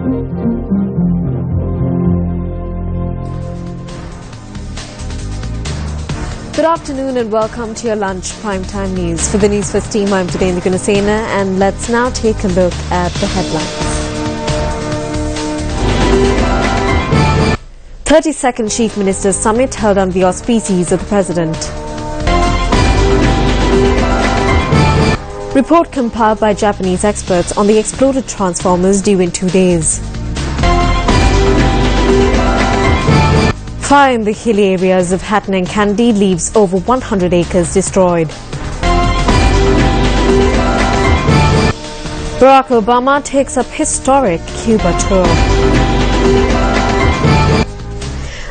Good afternoon and welcome to your lunch primetime news. For the Newsfirst team, I'm today Gunasena, and let's now take a look at the headlines. 32nd Chief Ministers Summit held under the auspices of the President. Report compiled by Japanese experts on the exploded transformers due in 2 days. Fire in the hilly areas of Hatton and Kandy leaves over 100 acres destroyed. Barack Obama takes up historic Cuba tour.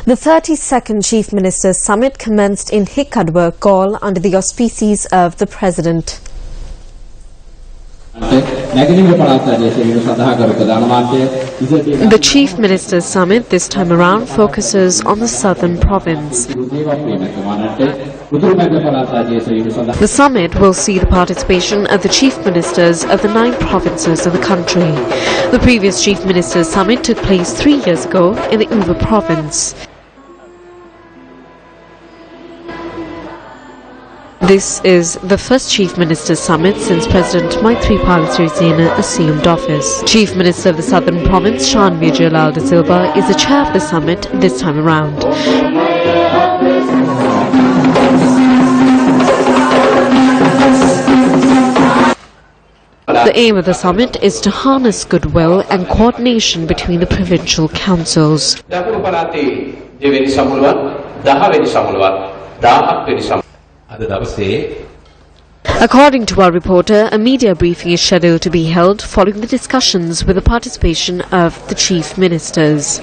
The 32nd Chief Ministers Summit commenced in Hikkaduwa, Galle under the auspices of the President. The Chief Ministers Summit this time around focuses on the southern province. The summit will see the participation of the Chief Ministers of the 9 provinces of the country. The previous Chief Ministers Summit took place 3 years ago in the Uva province. This is the first Chief Ministers Summit since President Maithripala Sirisena assumed office. Chief Minister of the Southern Province, Sean Vijayalal de Silva, is the chair of the summit this time around. The aim of the summit is to harness goodwill and coordination between the provincial councils. According to our reporter, a media briefing is scheduled to be held following the discussions with the participation of the Chief Ministers.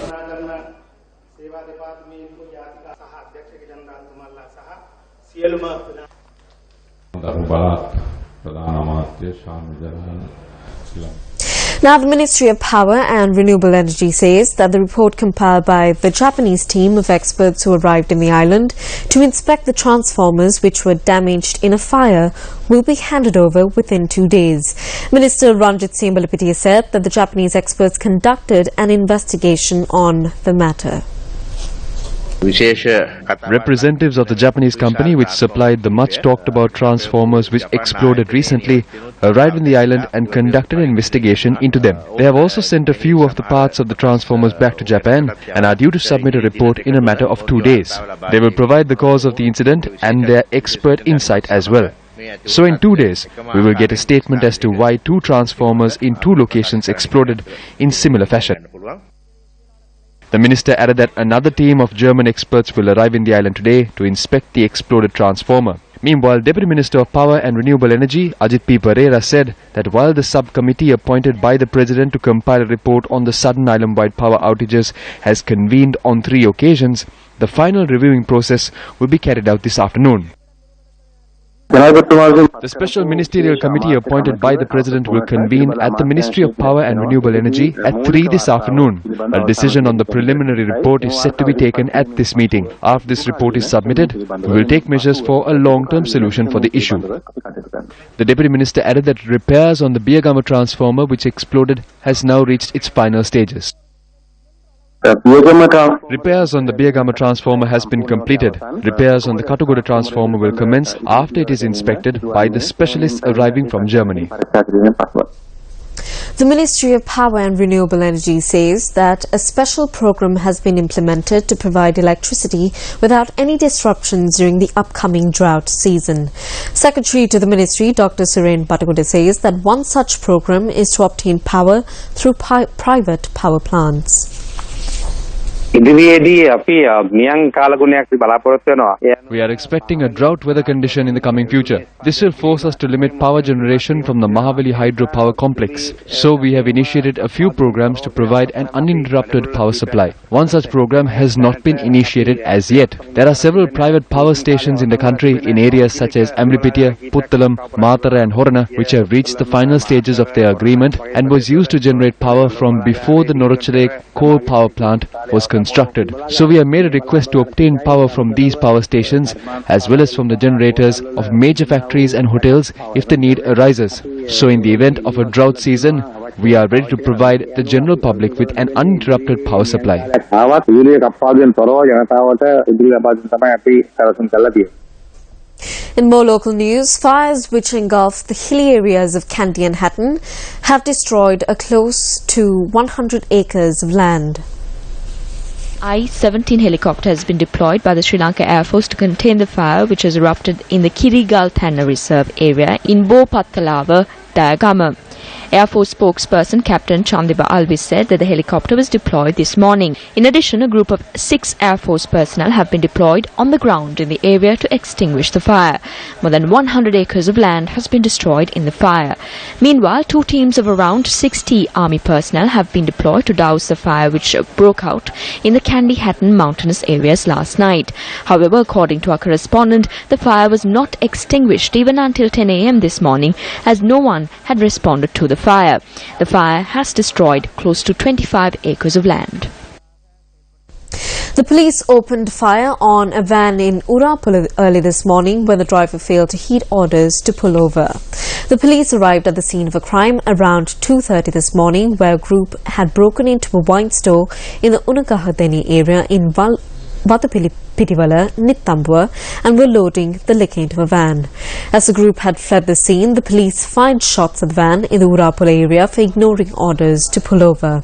Now, the Ministry of Power and Renewable Energy says that the report compiled by the Japanese team of experts who arrived in the island to inspect the transformers which were damaged in a fire will be handed over within 2 days. Minister Ranjit Sembalapitiya said that the Japanese experts conducted an investigation on the matter. Representatives of the Japanese company which supplied the much talked about transformers which exploded recently arrived in the island and conducted an investigation into them. They have also sent a few of the parts of the transformers back to Japan and are due to submit a report in a matter of 2 days. They will provide the cause of the incident and their expert insight as well. So in 2 days, we will get a statement as to why 2 transformers in 2 locations exploded in similar fashion. The minister added that another team of German experts will arrive in the island today to inspect the exploded transformer. Meanwhile, Deputy Minister of Power and Renewable Energy, Ajit P. Pereira, said that while the subcommittee appointed by the President to compile a report on the sudden island-wide power outages has convened on 3 occasions, the final reviewing process will be carried out this afternoon. The special ministerial committee appointed by the President will convene at the Ministry of Power and Renewable Energy at 3 this afternoon. A decision on the preliminary report is set to be taken at this meeting. After this report is submitted, we will take measures for a long-term solution for the issue. The Deputy Minister added that repairs on the Biyagama transformer which exploded has now reached its final stages. Repairs on the Biyagama transformer has been completed. Repairs on the Katugoda transformer will commence after it is inspected by the specialists arriving from Germany. The Ministry of Power and Renewable Energy says that a special program has been implemented to provide electricity without any disruptions during the upcoming drought season. Secretary to the Ministry, Dr. Suren Batagoda, says that one such program is to obtain power through private power plants. We are expecting a drought weather condition in the coming future. This will force us to limit power generation from the Mahaveli hydropower complex. So we have initiated a few programs to provide an uninterrupted power supply. One such program has not been initiated as yet. There are several private power stations in the country in areas such as Amripitiya, Puttalam, Matara and Horana which have reached the final stages of their agreement and was used to generate power from before the Norochale coal power plant was constructed. So we have made a request to obtain power from these power stations as well as from the generators of major factories and hotels if the need arises. So in the event of a drought season, We are ready to provide the general public with an uninterrupted power supply. In more local news, fires which engulf the hilly areas of Kandy and Hatton have destroyed a close to 100 acres of land. I-17 helicopter has been deployed by the Sri Lanka Air Force to contain the fire which has erupted in the Kirigal Thanna Reserve area in Bopatkalava, Dayagama. Air Force spokesperson Captain Chandiba Alvi said that the helicopter was deployed this morning. In addition, a group of 6 Air Force personnel have been deployed on the ground in the area to extinguish the fire. More than 100 acres of land has been destroyed in the fire. Meanwhile, 2 teams of around 60 Army personnel have been deployed to douse the fire which broke out in the Kandy-Hatton mountainous areas last night. However, according to our correspondent, the fire was not extinguished even until 10 a.m. this morning as no one had responded to the fire. The fire has destroyed close to 25 acres of land. The police opened fire on a van in Uninterruptible early this morning when the driver failed to heed orders to pull over. The police arrived at the scene of a crime around 2:30 this morning where a group had broken into a wine store in the Unakahadeni area in Vatapitivala, Nitambua, and were loading the liquor into a van. As the group had fled the scene, the police fired shots at the van in the Urapula area for ignoring orders to pull over.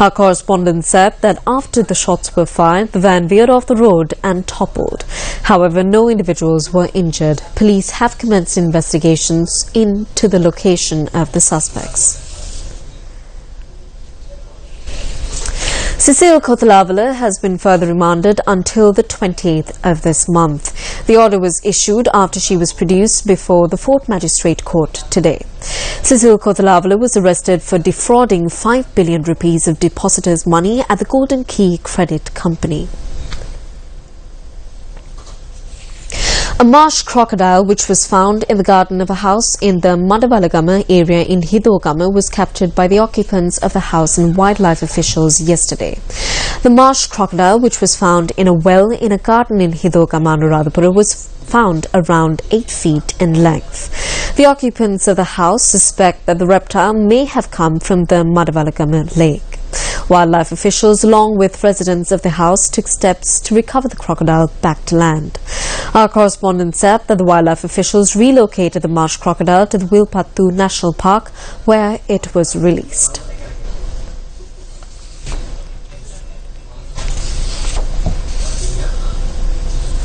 Our correspondent said that after the shots were fired, the van veered off the road and toppled. However, no individuals were injured. Police have commenced investigations into the location of the suspects. Cecile Kalevala has been further remanded until the 28th of this month. The order was issued after she was produced before the 4th Magistrate Court today. Cecile Kalevala was arrested for defrauding 5 billion rupees of depositors' money at the Golden Key Credit Company. A marsh crocodile which was found in the garden of a house in the Madavalagama area in Hidogama was captured by the occupants of the house and wildlife officials yesterday. The marsh crocodile, which was found in a well in a garden in Hidogama, Anuradhapura, was found around 8 feet in length. The occupants of the house suspect that the reptile may have come from the Madavalagama lake. Wildlife officials, along with residents of the house, took steps to recover the crocodile back to land. Our correspondent said that the wildlife officials relocated the marsh crocodile to the Wilpattu National Park, where it was released.